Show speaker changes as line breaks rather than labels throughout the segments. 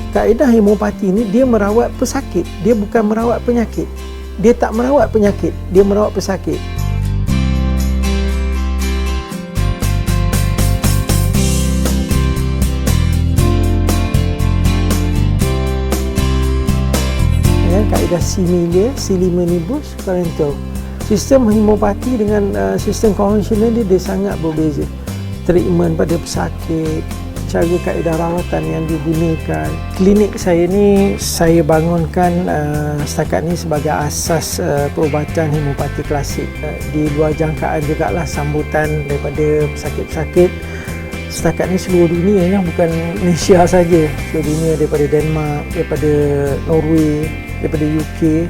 Kaedah homeopati ni dia merawat pesakit, dia bukan merawat penyakit. Dia tak merawat penyakit, dia merawat pesakit. Kaedah similia, silimenibus, parental. Sistem homeopati dengan sistem konvensional dia sangat berbeza. Treatment pada pesakit, cara kaedah rawatan yang digunakan. Klinik saya ni saya bangunkan setakat ni sebagai asas perubatan homeopati klasik. Di luar jangkaan jugalah sambutan daripada pesakit-pesakit setakat ni seluruh dunia, bukan Malaysia saja. Seluruh dunia, daripada Denmark, daripada Norway, daripada UK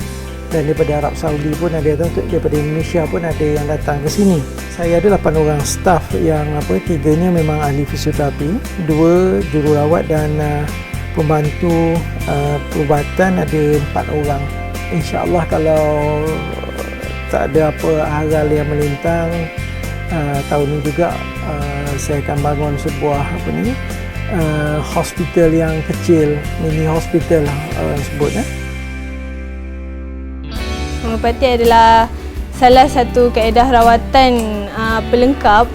dan daripada Arab Saudi pun ada, daripada Indonesia pun ada yang datang ke sini. Saya ada 8 orang staff yang 3-nya memang ahli fisioterapi, 2 jururawat dan pembantu perubatan ada 4 orang. InsyaAllah kalau tak ada apa hal yang melintang, tahun ini juga saya akan bangun sebuah hospital yang kecil, mini hospital lah orang sebut.
Homeopati adalah salah satu kaedah rawatan pelengkap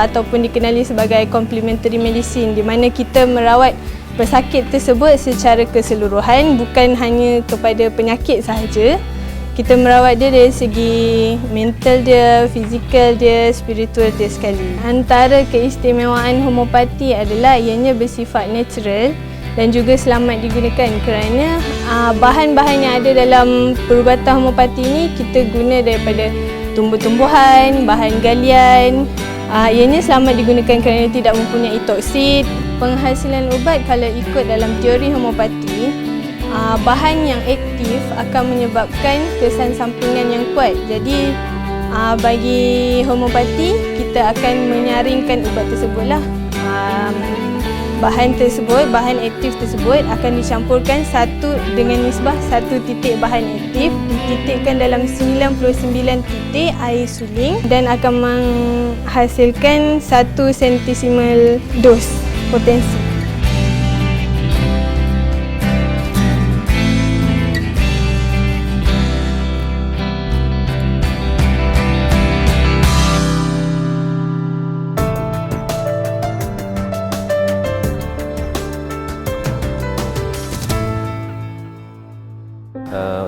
ataupun dikenali sebagai complementary medicine, di mana kita merawat pesakit tersebut secara keseluruhan, bukan hanya kepada penyakit sahaja. Kita merawat dia dari segi mental dia, fizikal dia, spiritual dia sekali. Antara keistimewaan homeopati adalah ianya bersifat natural dan juga selamat digunakan kerana bahan-bahan yang ada dalam perubatan homeopati ini kita guna daripada tumbuh-tumbuhan, bahan galian. Ianya selamat digunakan kerana tidak mempunyai toksin. Penghasilan ubat kalau ikut dalam teori homeopati, bahan yang aktif akan menyebabkan kesan sampingan yang kuat. Jadi bagi homeopati kita akan menyaringkan ubat tersebutlah. Bahan tersebut, bahan aktif tersebut akan dicampurkan satu dengan nisbah 1 titik bahan aktif, dititikkan dalam 99 titik air suling dan akan menghasilkan 1 sentisimal dos potensi.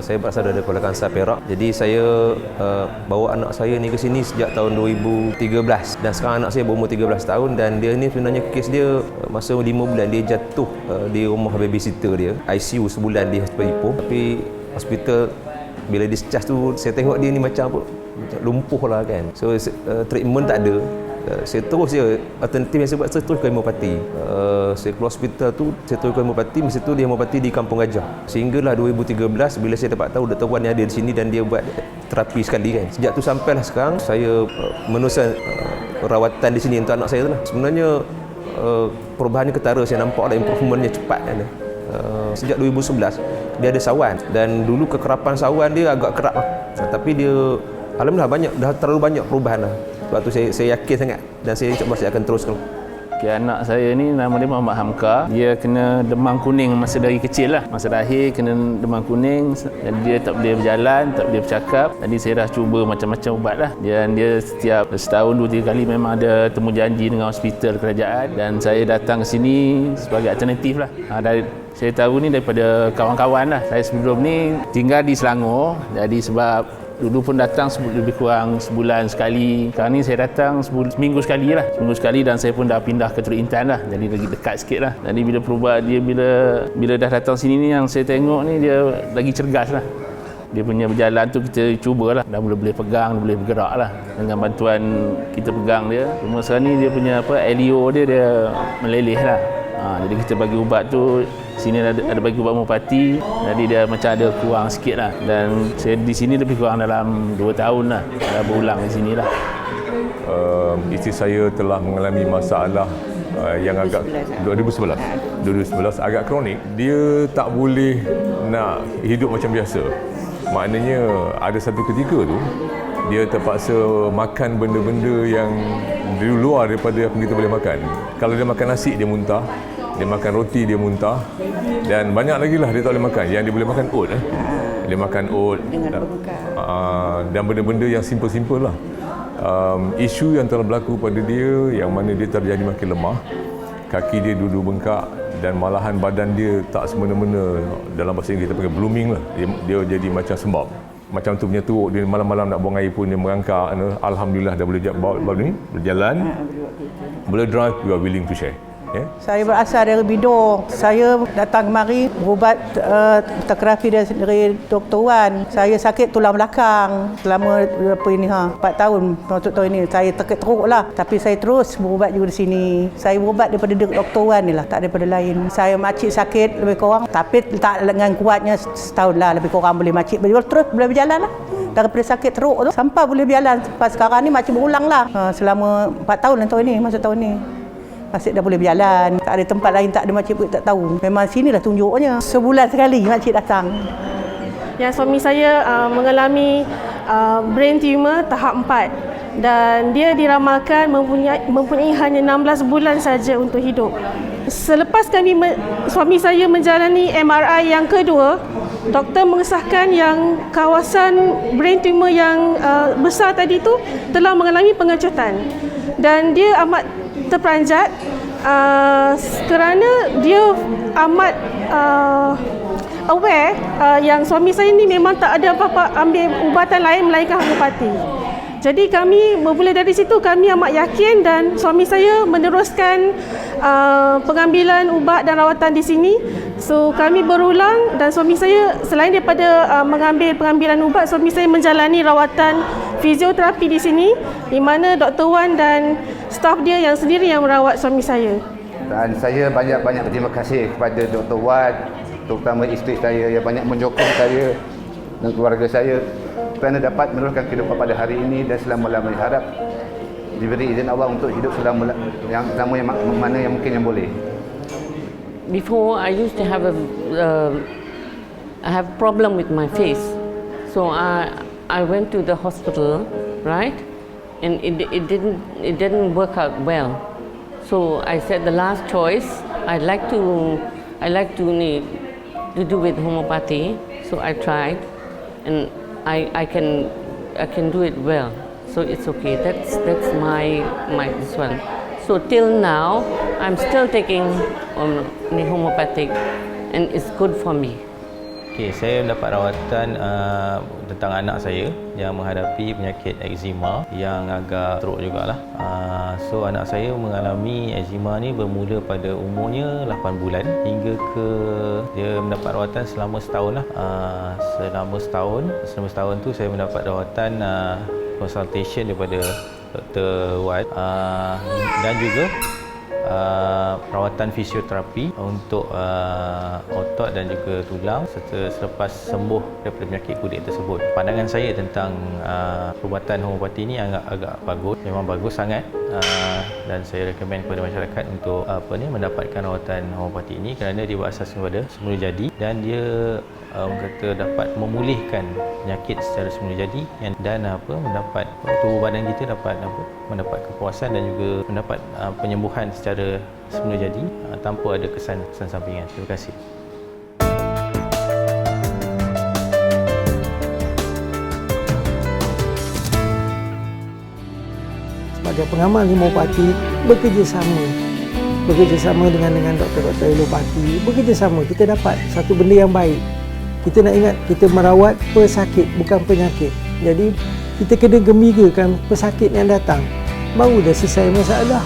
Saya berasal dari Kuala Kangsar, Perak. Jadi saya bawa anak saya ni ke sini sejak tahun 2013 dan sekarang anak saya berumur 13 tahun dan dia ni sebenarnya kes dia masa 5 bulan dia jatuh di rumah babysitter dia. ICU sebulan di Hospital Ipoh. Tapi hospital bila discharge tu saya tengok dia ni macam apa? Lumpuh lah kan. So treatment tak ada. Saya terus je, alternatif yang saya buat, saya terus ke homeopati. Saya keluar hospital tu, saya terus ke homeopati. Masa tu dia homeopati di Kampung Gajah. Sehinggalah 2013 bila saya dapat tahu Dr. Wan yang ada di sini dan dia buat terapi sekali kan. Sejak tu sampailah sekarang saya meneruskan rawatan di sini untuk anak saya tu lah. Sebenarnya perubahannya ketara, saya nampak ada improvementnya cepat kan. Sejak 2011 dia ada sawan dan dulu kekerapan sawan dia agak kerap lah. Tapi dia alhamdulillah dah terlalu banyak perubahan lah. Sebab tu saya yakin sangat dan saya insyaAllah saya akan teruskan.
Anak saya ni nama dia Muhammad Hamka. Dia kena demam kuning masa dari kecil lah. Masa lahir kena demam kuning dan dia tak boleh berjalan, tak boleh bercakap. Jadi saya dah cuba macam-macam ubat lah. Dan dia setiap setahun 2-3 kali memang ada temu janji dengan hospital kerajaan dan saya datang ke sini sebagai alternatif lah. Saya tahu ni daripada kawan-kawan lah. Saya sebelum ni tinggal di Selangor. Jadi sebab dulu pun datang lebih kurang sebulan sekali. Sekarang ni saya datang seminggu sekali lah. Seminggu sekali dan saya pun dah pindah ke Teluk Intan lah. Jadi lagi dekat sikit lah. Jadi bila perubahan dia, bila dah datang sini ni yang saya tengok ni dia lagi cergas lah. Dia punya berjalan tu kita cubalah. Dah boleh pegang, dah boleh bergerak lah. Dengan bantuan kita pegang dia. Cuma sekarang ni dia punya LEO dia meleleh lah. Jadi kita bagi ubat tu, sini ada bagi ubat homeopati, jadi dia macam ada kurang sikit lah. Dan saya di sini lebih kurang dalam 2 tahun lah, dah berulang di sini lah.
Isteri saya telah mengalami masalah yang agak 2011 agak kronik. Dia tak boleh nak hidup macam biasa. Maknanya ada satu ketika tu dia terpaksa makan benda-benda yang di luar daripada apa kita boleh makan. Kalau dia makan nasi dia muntah, Dia makan roti, dia muntah. Dan banyak lagi lah dia tak boleh makan. Yang dia boleh makan oat. Dia makan oat. Dan benda-benda yang simple-simple lah. Isu yang telah berlaku pada dia, yang mana dia terjadi makin lemah. Kaki dia dulu bengkak dan malahan badan dia tak semena-mena. Dalam bahasa Inggeris kita panggil blooming lah. Dia jadi macam sembab. Macam tu punya teruk, dia malam-malam nak buang air pun dia merangkak. Alhamdulillah dah boleh berjalan, boleh drive, we are willing to share.
Saya berasal dari Bidor. Saya datang kemari berubat terapi dari Dr. Wan. Saya sakit tulang belakang selama 4 tahun untuk tahun ini. Saya teruk lah. Tapi saya terus berubat juga di sini. Saya berubat daripada Dr. Wan ni lah, tak daripada lain. Saya makcik sakit lebih kurang, tapi tak dengan kuatnya setahun lah lebih kurang boleh makcik terus boleh berjalan lah. Daripada sakit teruk tu sampai boleh berjalan. Sampai sekarang ni makcik berulang lah. Selama 4 tahun lah tahun ni, masa tahun ni. Makcik dah boleh berjalan. Tak ada tempat lain, tak ada makcik pun tak tahu. Memang sinilah tunjuknya. Sebulan sekali makcik datang.
Yang suami saya mengalami brain tumor tahap 4 dan dia diramalkan mempunyai hanya 16 bulan saja untuk hidup. Selepas suami saya menjalani MRI yang kedua, doktor mengesahkan yang kawasan brain tumor yang besar tadi tu telah mengalami pengecutan dan dia amat terperanjat kerana dia amat aware yang suami saya ni memang tak ada apa-apa ambil ubatan lain melainkan homeopati. Jadi kami bermula dari situ kami amat yakin dan suami saya meneruskan pengambilan ubat dan rawatan di sini. So kami berulang dan suami saya selain daripada mengambil pengambilan ubat, suami saya menjalani rawatan fizioterapi di sini di mana Dr. Wan dan staf dia yang sendiri yang merawat suami saya.
Dan saya banyak-banyak berterima kasih kepada Dr. Wan, terutama isteri saya yang banyak menyokong saya dan keluarga saya kerana dapat meneruskan kehidupan pada hari ini dan selama-lamanya. Harap diberi izin Allah untuk hidup selama yang mana yang mungkin yang boleh.
Before I used to have I have problem with my face, so I went to the hospital, right, and it didn't work out well. So I said the last choice I like to do with homeopathy. So I tried, and I can do it well. So it's okay. That's my this one. So till now, I'm still taking homeopathic, and it's good for me.
Okay, saya mendapat rawatan tentang anak saya yang menghadapi penyakit eczema yang agak teruk jugalah. So anak saya mengalami eczema ni bermula pada umurnya 8 bulan hingga ke dia mendapat rawatan selama setahun lah. Selama setahun tu saya mendapat rawatan consultation daripada Dr. Wan dan juga perawatan fisioterapi untuk otot dan juga tulang selepas sembuh daripada penyakit kulit tersebut. Pandangan saya tentang perubatan homeopati ini agak bagus, memang bagus sangat, dan saya rekomen kepada masyarakat untuk mendapatkan rawatan homeopati ini kerana dia berasaskan pada semula jadi dan dia kata dapat memulihkan penyakit secara semula jadi dan mendapat tubuh badan kita dapat mendapat kepuasan dan juga mendapat penyembuhan secara semula jadi tanpa ada kesan sampingan. Terima kasih.
Sebagai pengamal homeopati bekerjasama dengan doktor-doktor alopati, bekerjasama kita dapat satu benda yang baik. Kita nak ingat kita merawat pesakit bukan penyakit. Jadi kita kena gembirakan pesakit yang datang, baru dah selesai masalah.